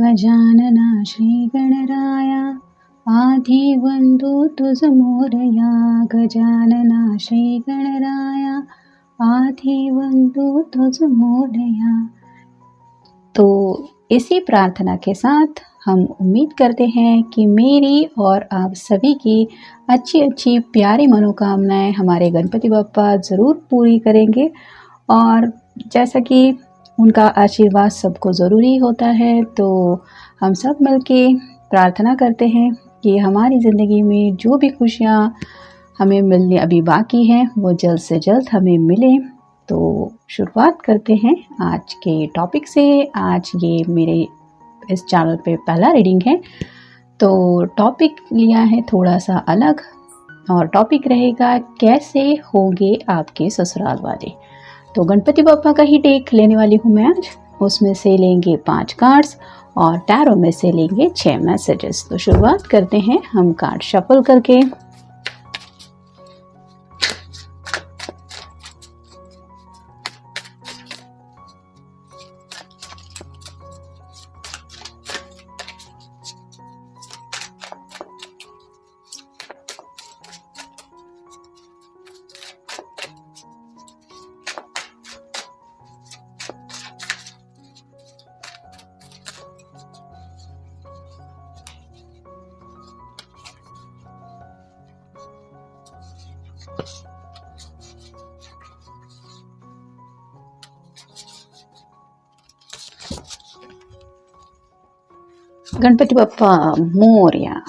गजानना श्रीगणराया आधिवंदो तुझ मोरया। गजानना श्रीगणराया आधिवंदो तुझ मोरया। तो इसी प्रार्थना के साथ हम उम्मीद करते हैं कि मेरी और आप सभी की अच्छी अच्छी प्यारी मनोकामनाएं हमारे गणपति बप्पा ज़रूर पूरी करेंगे। और जैसा कि उनका आशीर्वाद सबको ज़रूरी होता है, तो हम सब मिलके प्रार्थना करते हैं कि हमारी ज़िंदगी में जो भी खुशियाँ हमें मिलने अभी बाकी हैं वो जल्द से जल्द हमें मिले। तो शुरुआत करते हैं आज के टॉपिक से। आज ये मेरे इस चैनल पे पहला रीडिंग है, तो टॉपिक लिया है थोड़ा सा अलग, और टॉपिक रहेगा कैसे होंगे आपके ससुराल वाले। तो गणपति बप्पा का ही टेक लेने वाली हूँ मैं आज। उसमें से लेंगे 5 कार्ड्स और टैरो में से लेंगे 6 मैसेजेस। तो शुरुआत करते हैं हम कार्ड शफल करके। गणपति बप्पा मोरया।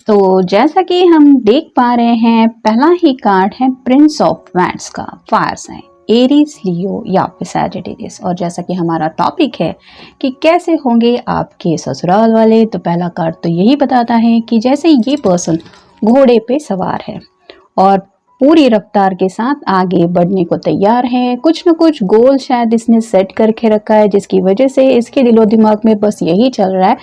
तो जैसा कि हम देख पा रहे हैं, पहला ही कार्ड है प्रिंस ऑफ वैंड्स का, फायर साइन, एरीज, लियो या फिर सैजिटेरियस। और जैसा कि हमारा टॉपिक है कि कैसे होंगे आपके ससुराल वाले, तो पहला कार्ड तो यही बताता है कि जैसे ये पर्सन घोड़े पे सवार है और पूरी रफ्तार के साथ आगे बढ़ने को तैयार है। कुछ न कुछ गोल शायद इसने सेट करके रखा है, जिसकी वजह से इसके दिलो दिमाग में बस यही चल रहा है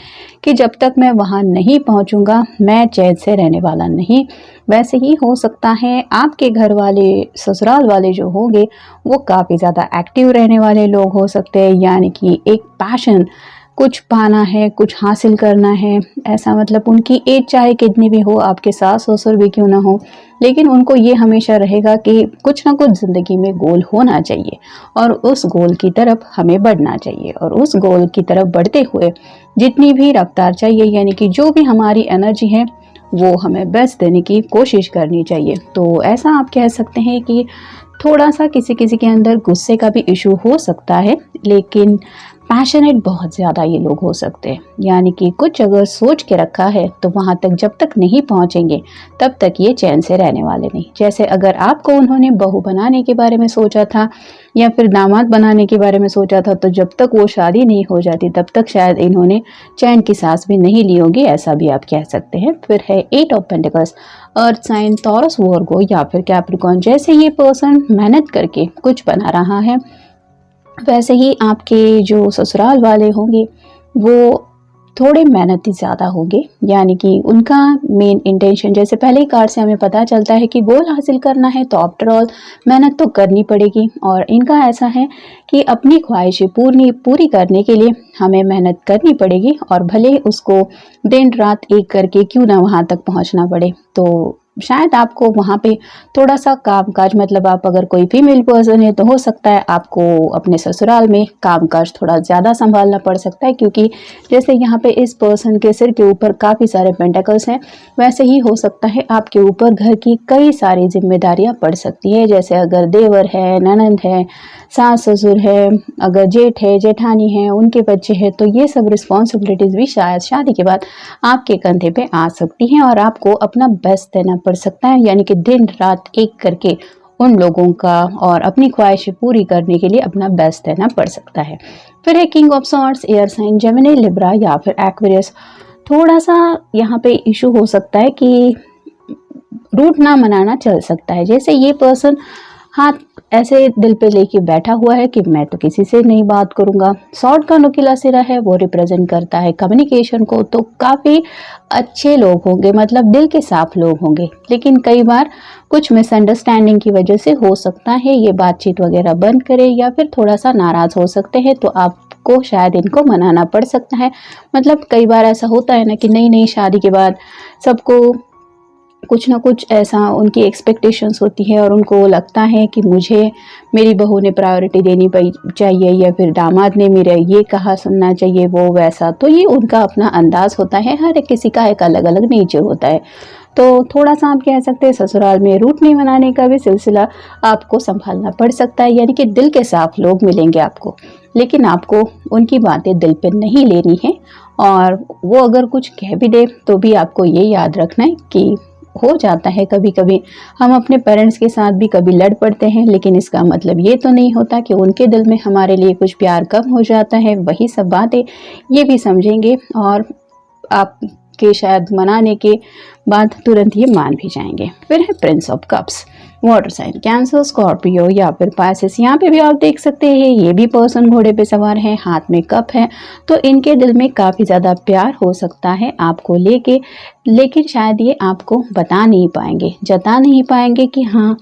कि जब तक मैं वहां नहीं पहुंचूंगा मैं चैन से रहने वाला नहीं। वैसे ही हो सकता है आपके घर वाले, ससुराल वाले जो होंगे वो काफ़ी ज़्यादा एक्टिव रहने वाले लोग हो सकते हैं, यानी कि एक पैशन, कुछ पाना है, कुछ हासिल करना है। ऐसा मतलब उनकी एज चाहे कितनी भी हो, आपके सास ससुर भी क्यों ना हो, लेकिन उनको ये हमेशा रहेगा कि कुछ ना कुछ ज़िंदगी में गोल होना चाहिए और उस गोल की तरफ हमें बढ़ना चाहिए। और उस गोल की तरफ बढ़ते हुए जितनी भी रफ्तार चाहिए, यानी कि जो भी हमारी एनर्जी है वो हमें बेस्ट देने की कोशिश करनी चाहिए। तो ऐसा आप कह सकते हैं कि थोड़ा सा किसी किसी के अंदर गुस्से का भी इशू हो सकता है, लेकिन पैशनेट बहुत ज़्यादा ये लोग हो सकते हैं। यानी कि कुछ अगर सोच के रखा है तो वहाँ तक जब तक नहीं पहुँचेंगे तब तक ये चैन से रहने वाले नहीं। जैसे अगर आपको उन्होंने बहू बनाने के बारे में सोचा था या फिर दामाद बनाने के बारे में सोचा था, तो जब तक वो शादी नहीं हो जाती तब तक शायद इन्होंने चैन की सांस भी नहीं ली होगी, ऐसा भी आप कह सकते हैं। फिर है 8 of pentacles, earth sign, Taurus, Virgo या फिर कैप्रिकॉर्न। जैसे ये पर्सन मेहनत करके कुछ बना रहा है, वैसे ही आपके जो ससुराल वाले होंगे वो थोड़े मेहनती ज़्यादा होंगे। यानी कि उनका मेन इंटेंशन, जैसे पहले ही कार्ड से हमें पता चलता है कि गोल हासिल करना है तो आफ्टर ऑल मेहनत तो करनी पड़ेगी। और इनका ऐसा है कि अपनी ख्वाहिशें पूरी करने के लिए हमें मेहनत करनी पड़ेगी, और भले उसको दिन रात एक करके क्यों ना वहाँ तक पहुँचना पड़े। तो शायद आपको वहाँ पे थोड़ा सा कामकाज, मतलब आप अगर कोई फीमेल पर्सन है तो हो सकता है आपको अपने ससुराल में कामकाज थोड़ा ज़्यादा संभालना पड़ सकता है, क्योंकि जैसे यहाँ पे इस पर्सन के सिर के ऊपर काफ़ी सारे पेंटिकल्स हैं, वैसे ही हो सकता है आपके ऊपर घर की कई सारी जिम्मेदारियाँ पड़ सकती है। जैसे अगर देवर है, ननंद है, सास ससुर है, अगर जेठ है, जेठानी है, उनके बच्चे हैं, तो ये सब रिस्पॉन्सिबिलिटीज़ भी शायद शादी के बाद आपके कंधे पे आ सकती हैं और आपको अपना बेस्ट देना पड़ सकता है, यानी कि दिन रात एक करके उन लोगों का और अपनी ख्वाहिशें पूरी करने के लिए अपना बेस्ट देना पड़ सकता है। फिर है king of swords, air sign Gemini, Libra या फिर एक्वेरियस। थोड़ा सा यहाँ पे इशू हो सकता है कि रूट ना मनाना चल सकता है। जैसे ये पर्सन हाथ ऐसे दिल पे लेके बैठा हुआ है कि मैं तो किसी से नहीं बात करूंगा। सॉर्ड का नुकीला सिरा है, वो रिप्रेजेंट करता है कम्युनिकेशन को। तो काफ़ी अच्छे लोग होंगे, मतलब दिल के साफ लोग होंगे, लेकिन कई बार कुछ मिसअंडरस्टैंडिंग की वजह से हो सकता है ये बातचीत वगैरह बंद करे या फिर थोड़ा सा नाराज हो सकते हैं, तो आपको शायद इनको मनाना पड़ सकता है। मतलब कई बार ऐसा होता है ना कि नई नई शादी के बाद सबको कुछ ना कुछ ऐसा उनकी एक्सपेक्टेशंस होती है और उनको लगता है कि मुझे मेरी बहू ने प्रायोरिटी देनी चाहिए या फिर दामाद ने मेरा ये कहा सुनना चाहिए, वो वैसा। तो ये उनका अपना अंदाज होता है, हर एक किसी का एक अलग अलग नेचर होता है। तो थोड़ा सा आप कह सकते हैं ससुराल में रूट नहीं मनाने का भी सिलसिला आपको संभालना पड़ सकता है, यानी कि दिल के साफ लोग मिलेंगे आपको, लेकिन आपको उनकी बातें दिल पे नहीं लेनी है। और वो अगर कुछ कह भी दे तो भी आपको ये याद रखना है कि हो जाता है कभी कभी हम अपने पेरेंट्स के साथ भी कभी लड़ पड़ते हैं, लेकिन इसका मतलब ये तो नहीं होता कि उनके दिल में हमारे लिए कुछ प्यार कम हो जाता है। वही सब बातें ये भी समझेंगे और आपके शायद मनाने के बाद तुरंत ये मान भी जाएंगे। फिर है prince of cups, water sign, Cancer, Scorpio या फिर पाइसेस। यहाँ पे भी आप देख सकते हैं ये भी पर्सन घोड़े पे सवार है, हाथ में कप है, तो इनके दिल में काफ़ी ज़्यादा प्यार हो सकता है आपको लेके, लेकिन शायद ये आपको बता नहीं पाएंगे, जता नहीं पाएंगे कि हाँ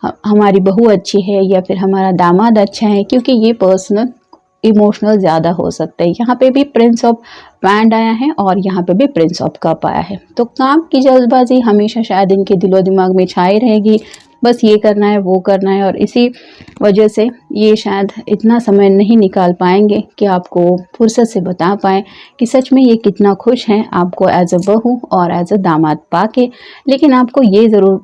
हमारी बहू अच्छी है या फिर हमारा दामाद अच्छा है, क्योंकि ये पर्सनल इमोशनल ज़्यादा हो सकता है। यहाँ पे भी प्रिंस ऑफ वैंड आया है और यहाँ पे भी प्रिंस ऑफ कप आया है। तो काम की जल्दबाजी हमेशा शायद इनके दिलो दिमाग में छाई रहेगी, बस ये करना है वो करना है, और इसी वजह से ये शायद इतना समय नहीं निकाल पाएंगे कि आपको फुर्सत से बता पाएँ कि सच में ये कितना खुश हैं आपको एज अ बहू और एज अ दामाद पाके। लेकिन आपको ये ज़रूर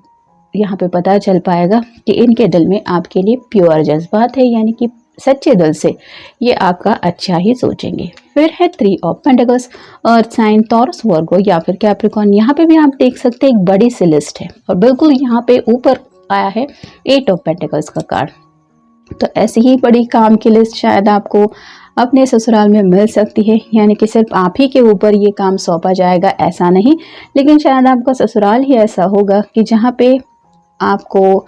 यहाँ पे पता चल पाएगा कि इनके दिल में आपके लिए प्योर जज्बात है, यानी कि सच्चे दिल से ये आपका अच्छा ही सोचेंगे। फिर है 3 of pentacles, earth sign, Taurus, Virgo या फिर कैप्रिकॉर्न। यहाँ पे भी आप देख सकते हैं एक बड़ी सी लिस्ट है और बिल्कुल यहाँ पे ऊपर आया है 8 ऑफ पेंटिकल्स का कार्ड। तो ऐसी ही बड़ी काम की लिस्ट शायद आपको अपने ससुराल में मिल सकती है, यानी कि सिर्फ आप ही के ऊपर ये काम सौंपा जाएगा ऐसा नहीं, लेकिन शायद आपका ससुराल ही ऐसा होगा कि जहाँ पे आपको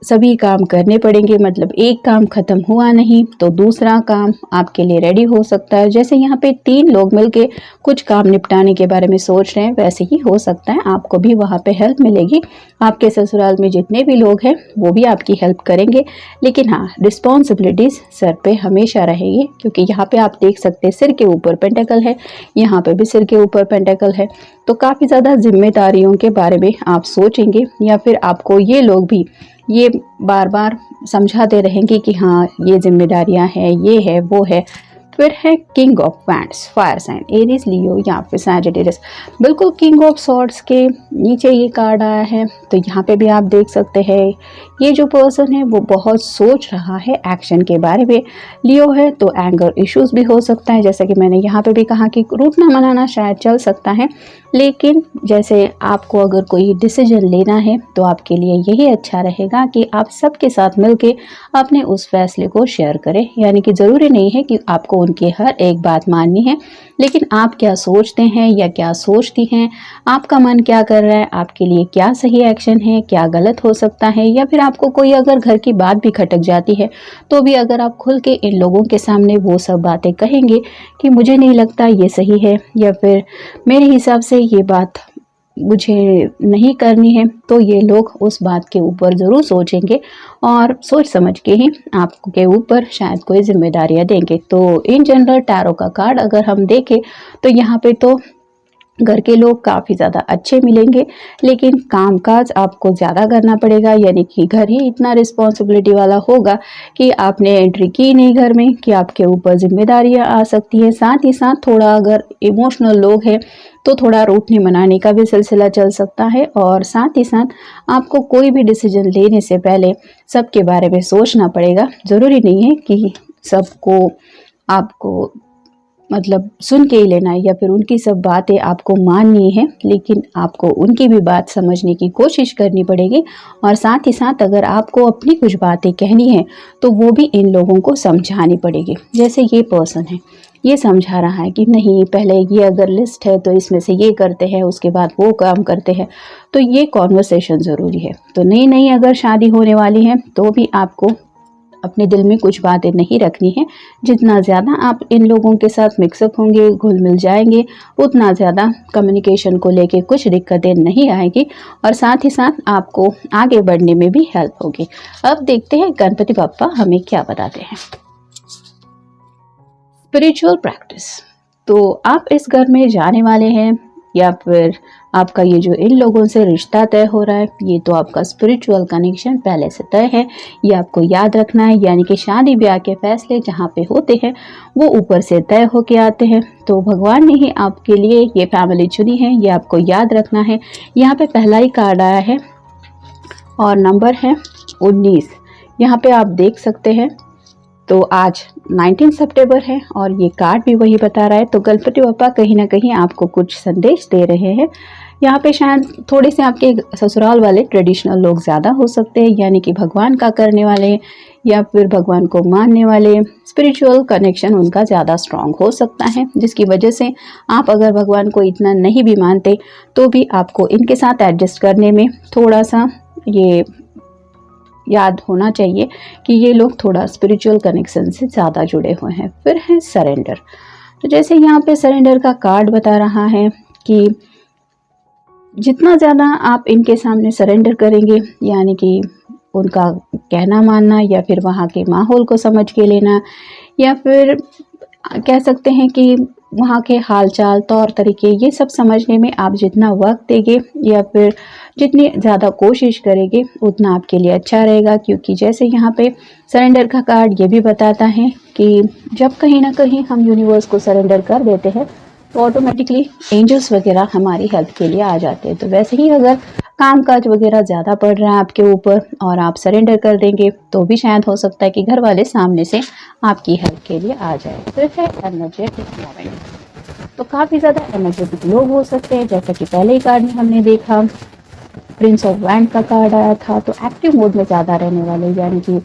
सभी काम करने पड़ेंगे। मतलब एक काम खत्म हुआ नहीं तो दूसरा काम आपके लिए रेडी हो सकता है। जैसे यहाँ पे 3 लोग मिलके कुछ काम निपटाने के बारे में सोच रहे हैं, वैसे ही हो सकता है आपको भी वहाँ पे हेल्प मिलेगी। आपके ससुराल में जितने भी लोग हैं वो भी आपकी हेल्प करेंगे, लेकिन हाँ रिस्पॉन्सिबिलिटीज़ सर पे हमेशा रहेगी, क्योंकि यहाँ पे आप देख सकते हैं सिर के ऊपर पेंटेकल है, यहाँ पे भी सिर के ऊपर पेंटेकल है। तो काफ़ी ज़्यादा जिम्मेदारियों के बारे में आप सोचेंगे, या फिर आपको ये लोग भी ये बार बार समझाते रहेंगे कि हाँ ये जिम्मेदारियां हैं, ये है वो है। फिर है king of wands, fire sign, Aries, Leo या फिर सैजिटेरियस। बिल्कुल किंग ऑफ सॉर्ड्स के नीचे ये कार्ड आया है, तो यहाँ पे भी आप देख सकते हैं ये जो पर्सन है वो बहुत सोच रहा है एक्शन के बारे में। लियो है तो एंगर इश्यूज भी हो सकता है, जैसा कि मैंने यहाँ पे भी कहा कि रूठ ना मनाना शायद चल सकता है, लेकिन जैसे आपको अगर कोई डिसीजन लेना है तो आपके लिए यही अच्छा रहेगा कि आप सबके साथ मिलके अपने उस फैसले को शेयर करें। यानी कि ज़रूरी नहीं है कि आपको उनकी हर एक बात माननी है, लेकिन आप क्या सोचते हैं या क्या सोचती हैं, आपका मन क्या कर रहा है, आपके लिए क्या सही एक्शन है, क्या गलत हो सकता है, या फिर आपको कोई अगर घर की बात भी खटक जाती है तो भी अगर आप खुल के इन लोगों के सामने वो सब बातें कहेंगे कि मुझे नहीं लगता ये सही है या फिर मेरे हिसाब से ये बात मुझे नहीं करनी है, तो ये लोग उस बात के ऊपर ज़रूर सोचेंगे और सोच समझ के ही आपके ऊपर शायद कोई जिम्मेदारियां देंगे। तो इन जनरल टैरो का कार्ड अगर हम देखें तो यहाँ पे तो घर के लोग काफ़ी ज़्यादा अच्छे मिलेंगे, लेकिन कामकाज आपको ज़्यादा करना पड़ेगा, यानी कि घर ही इतना रिस्पॉन्सिबिलिटी वाला होगा कि आपने एंट्री की नहीं घर में कि आपके ऊपर जिम्मेदारियां आ सकती है। साथ ही साथ थोड़ा अगर इमोशनल लोग हैं तो थोड़ा रूठने मनाने का भी सिलसिला चल सकता है, और साथ ही साथ आपको कोई भी डिसीजन लेने से पहले सबके बारे में सोचना पड़ेगा। ज़रूरी नहीं है कि सबको आपको मतलब सुन के ही लेना है या फिर उनकी सब बातें आपको माननी है, लेकिन आपको उनकी भी बात समझने की कोशिश करनी पड़ेगी। और साथ ही साथ अगर आपको अपनी कुछ बातें कहनी है तो वो भी इन लोगों को समझानी पड़ेगी। जैसे ये पर्सन है, ये समझा रहा है कि नहीं पहले ये अगर लिस्ट है तो इसमें से ये करते हैं, उसके बाद वो काम करते हैं, तो ये कॉन्वर्सेशन ज़रूरी है। तो नई नई अगर शादी होने वाली है तो भी आपको अपने दिल में कुछ बातें नहीं रखनी है। जितना ज़्यादा आप इन लोगों के साथ मिक्सअप होंगे, घुल मिल जाएंगे, उतना ज़्यादा कम्युनिकेशन को लेके कुछ दिक्कतें नहीं आएगी और साथ ही साथ आपको आगे बढ़ने में भी हेल्प होगी। अब देखते हैं गणपति बप्पा हमें क्या बताते हैं। स्पिरिचुअल प्रैक्टिस, तो आप इस घर में जाने वाले हैं या फिर आपका ये जो इन लोगों से रिश्ता तय हो रहा है, ये तो आपका स्पिरिचुअल कनेक्शन पहले से तय है। ये आपको याद रखना है, यानी कि शादी ब्याह के फैसले जहाँ पे होते हैं वो ऊपर से तय होके आते हैं। तो भगवान ने ही आपके लिए ये फैमिली चुनी है, ये आपको याद रखना है। यहाँ पे पहला ही कार्ड आया है और नंबर है 19। यहाँ पे आप देख सकते हैं। तो आज 19 सितंबर है और ये कार्ड भी वही बता रहा है। तो गणपति बप्पा कहीं ना कहीं आपको कुछ संदेश दे रहे हैं। यहाँ पे शायद थोड़े से आपके ससुराल वाले ट्रेडिशनल लोग ज़्यादा हो सकते हैं, यानी कि भगवान का करने वाले या फिर भगवान को मानने वाले, स्पिरिचुअल कनेक्शन उनका ज़्यादा स्ट्रांग हो सकता है, जिसकी वजह से आप अगर भगवान को इतना नहीं भी मानते तो भी आपको इनके साथ एडजस्ट करने में थोड़ा सा ये याद होना चाहिए कि ये लोग थोड़ा स्पिरिचुअल कनेक्शन से ज़्यादा जुड़े हुए हैं। फिर है सरेंडर। तो जैसे यहाँ पे सरेंडर का कार्ड बता रहा है कि जितना ज़्यादा आप इनके सामने सरेंडर करेंगे, यानी कि उनका कहना मानना या फिर वहाँ के माहौल को समझ के लेना, या फिर कह सकते हैं कि वहाँ के हालचाल, तौर तरीके, ये सब समझने में आप जितना वक्त देंगे या फिर जितनी ज़्यादा कोशिश करेंगे उतना आपके लिए अच्छा रहेगा। क्योंकि जैसे यहाँ पे सरेंडर का कार्ड ये भी बताता है कि जब कहीं ना कहीं हम यूनिवर्स को सरेंडर कर देते हैं तो ऑटोमेटिकली एंजल्स वगैरह हमारी हेल्प के लिए आ जाते हैं। तो वैसे ही अगर कामकाज वगैरह ज़्यादा पड़ रहा है आपके ऊपर और आप सरेंडर कर देंगे तो भी शायद हो सकता है कि घर वाले सामने से आपकी हेल्प के लिए आ जाए। फिर है एनर्जेटिक मोमेंट। तो काफ़ी ज़्यादा एनर्जेटिक लोग हो सकते हैं, जैसा कि पहले ही कार्ड में हमने देखा प्रिंस ऑफ वैंड का कार्ड आया था। तो एक्टिव मोड में ज़्यादा रहने वाले, यानी कि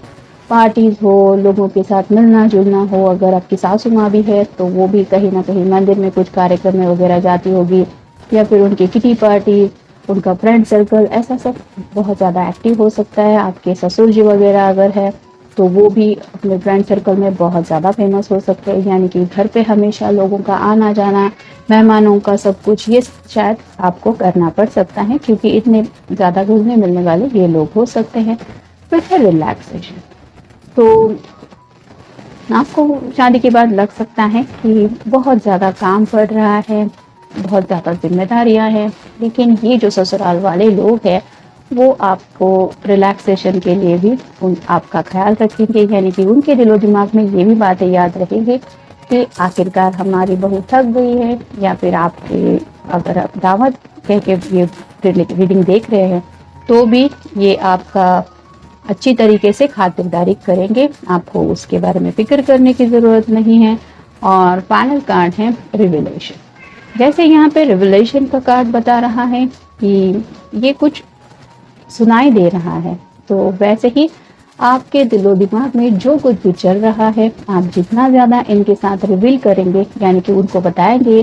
पार्टीज हो, लोगों के साथ मिलना जुलना हो। अगर आपकी सासू माँ भी है तो वो भी कहीं ना कहीं मंदिर में कुछ कार्यक्रम में वगैरह जाती होगी, या फिर उनकी किटी पार्टी, उनका फ्रेंड सर्कल, ऐसा सब बहुत ज़्यादा एक्टिव हो सकता है। आपके ससुर जी वगैरह अगर है तो वो भी अपने फ्रेंड सर्कल में बहुत ज़्यादा फेमस हो सकते हैं, यानी कि घर पे हमेशा लोगों का आना जाना, मेहमानों का सब कुछ, ये शायद आपको करना पड़ सकता है क्योंकि इतने ज़्यादा घुलने मिलने वाले ये लोग हो सकते हैं। फिर है रिलैक्सेशन। तो आपको शादी के बाद लग सकता है कि बहुत ज़्यादा काम पड़ रहा है, बहुत ज़्यादा जिम्मेदारियां हैं, लेकिन ये जो ससुराल वाले लोग हैं वो आपको रिलैक्सेशन के लिए भी आपका ख्याल रखेंगे, यानी कि उनके दिलो दिमाग में ये भी बातें याद रहेंगी कि आखिरकार हमारी बहू थक गई है, या फिर आपके अगर आप दावत कह के ये रीडिंग देख रहे हैं तो भी ये आपका अच्छी तरीके से खातिरदारी करेंगे, आपको उसके बारे में फिक्र करने की ज़रूरत नहीं है। और फाइनल कार्ड है रिविलेशन। जैसे यहाँ पे रिविलेशन का कार्ड बता रहा है कि ये कुछ सुनाई दे रहा है, तो वैसे ही आपके दिलो दिमाग में जो कुछ भी चल रहा है आप जितना ज़्यादा इनके साथ रिवील करेंगे, यानी कि उनको बताएंगे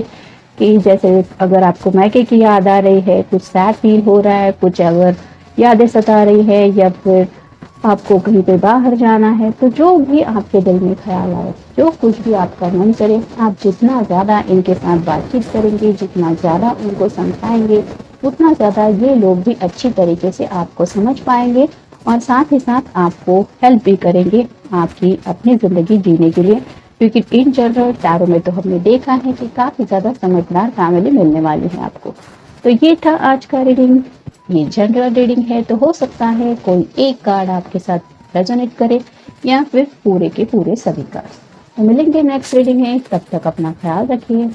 कि जैसे अगर आपको मैके की याद आ रही है, कुछ सैड फील हो रहा है, कुछ अगर यादें सता रही है, या फिर आपको कहीं पे बाहर जाना है, तो जो भी आपके दिल में ख्याल आए, जो कुछ भी आपका मन करे, आप जितना ज़्यादा इनके साथ बातचीत करेंगे, जितना ज़्यादा उनको समझाएंगे, उतना ज़्यादा ये लोग भी अच्छी तरीके से आपको समझ पाएंगे और साथ ही साथ आपको हेल्प भी करेंगे आपकी अपनी ज़िंदगी जीने के लिए। क्योंकि इन जनरल टैरो में तो हमने देखा है कि काफ़ी ज़्यादा समझदार फैमिली मिलने वाली है आपको। तो ये था आज का रीडिंग। ये जनरल रीडिंग है, तो हो सकता है कोई एक कार्ड आपके साथ रेजोनेट करे या फिर पूरे के पूरे सभी कार्ड। तो मिलेंगे नेक्स्ट रीडिंग में, तब तक अपना ख्याल रखिए।